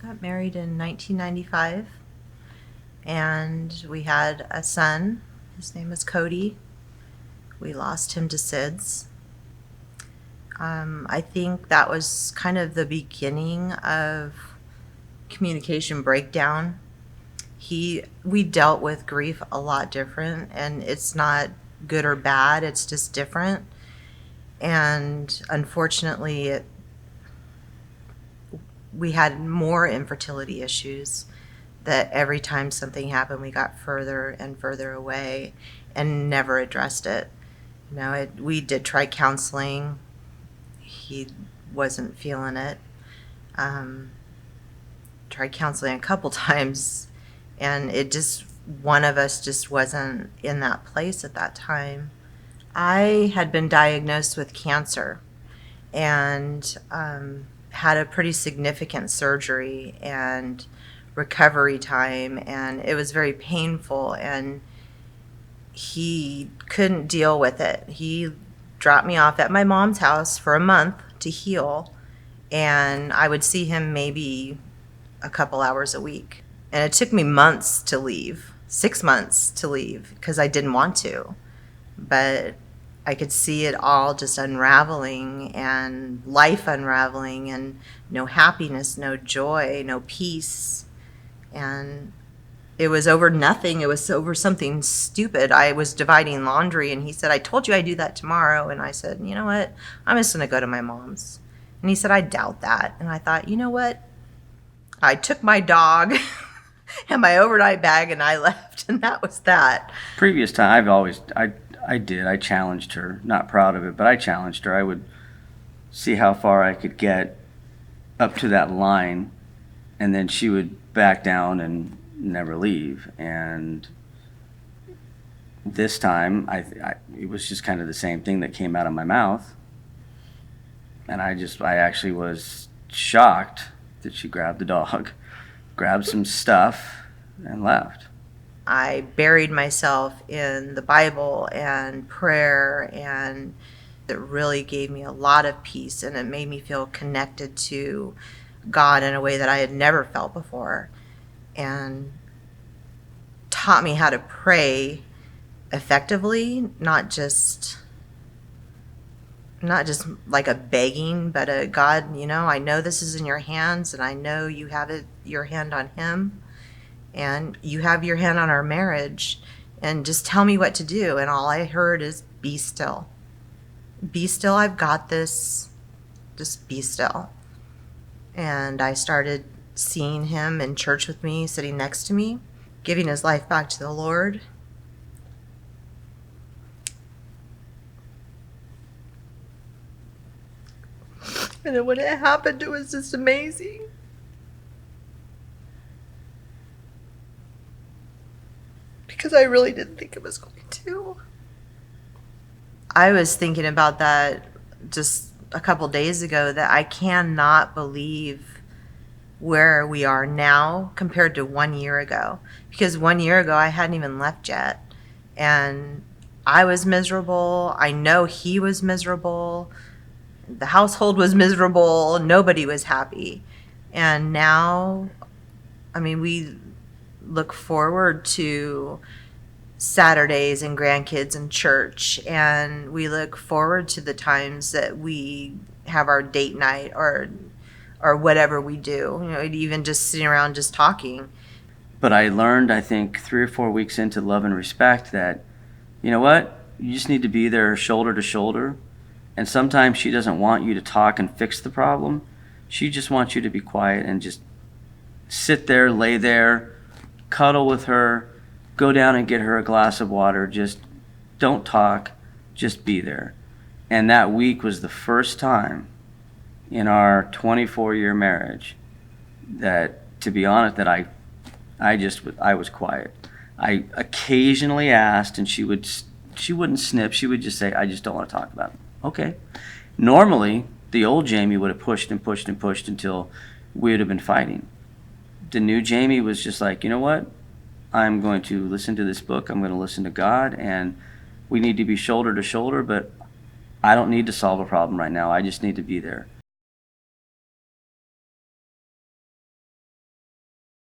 Got married in 1995, and we had a son. His name was Cody. We lost him to SIDS. I think that was kind of the beginning of communication breakdown. We dealt with grief a lot different, and it's not good or bad, it's just different. And unfortunately, we had more infertility issues that every time something happened, we got further and further away and never addressed it. We did try counseling. He wasn't feeling it. Um, Tried counseling a couple times, and one of us just wasn't in that place at that time. I had been diagnosed with cancer and had a pretty significant surgery and recovery time, and it was very painful, and he couldn't deal with it. He dropped me off at my mom's house for a month to heal, and I would see him maybe a couple hours a week. And it took me months to leave, 6 months to leave, because I didn't want to. But I could see it all just unraveling and life unraveling, and no happiness, no joy, no peace. And it was over nothing. It was over something stupid. I was dividing laundry, and he said, "I told you I'd do that tomorrow." And I said, "You know what? I'm just going to go to my mom's." And he said, "I doubt that." And I thought, you know what? I took my dog and my overnight bag, and I left, and that was that. Previous time, I challenged her, not proud of it, but I challenged her. I would see how far I could get up to that line, and then she would back down and never leave. And this time, it was just kind of the same thing that came out of my mouth. And I actually was shocked that she grabbed the dog, grabbed some stuff, and left. I buried myself in the Bible and prayer, and it really gave me a lot of peace, and it made me feel connected to God in a way that I had never felt before, and taught me how to pray effectively, not just like a begging, but a God, I know this is in your hands, and I know you have your hand on him, and you have your hand on our marriage, and just tell me what to do. And all I heard is, be still. Be still, I've got this. Just be still. And I started seeing him in church with me, sitting next to me, giving his life back to the Lord. And then when it happened, it was just amazing. Because I really didn't think it was going to. I was thinking about that just a couple days ago, that I cannot believe where we are now compared to 1 year ago. Because 1 year ago, I hadn't even left yet. And I was miserable. I know he was miserable. The household was miserable. Nobody was happy. And now, we look forward to Saturdays and grandkids and church, and we look forward to the times that we have our date night or whatever we do, even just sitting around just talking. But I learned, I think, 3 or 4 weeks into Love and Respect that, you know what? You just need to be there shoulder to shoulder. And sometimes she doesn't want you to talk and fix the problem. She just wants you to be quiet and just sit there, lay there, cuddle with her, go down and get her a glass of water. Just don't talk, just be there. And that week was the first time in our 24-year marriage that, to be honest, that I was quiet. I occasionally asked, and she wouldn't snip. She would just say, "I just don't want to talk about it." Okay. Normally, the old Jamie would have pushed and pushed and pushed until we would have been fighting. The new Jamie was just like, you know what? I'm going to listen to this book. I'm going to listen to God, and we need to be shoulder to shoulder, but I don't need to solve a problem right now. I just need to be there.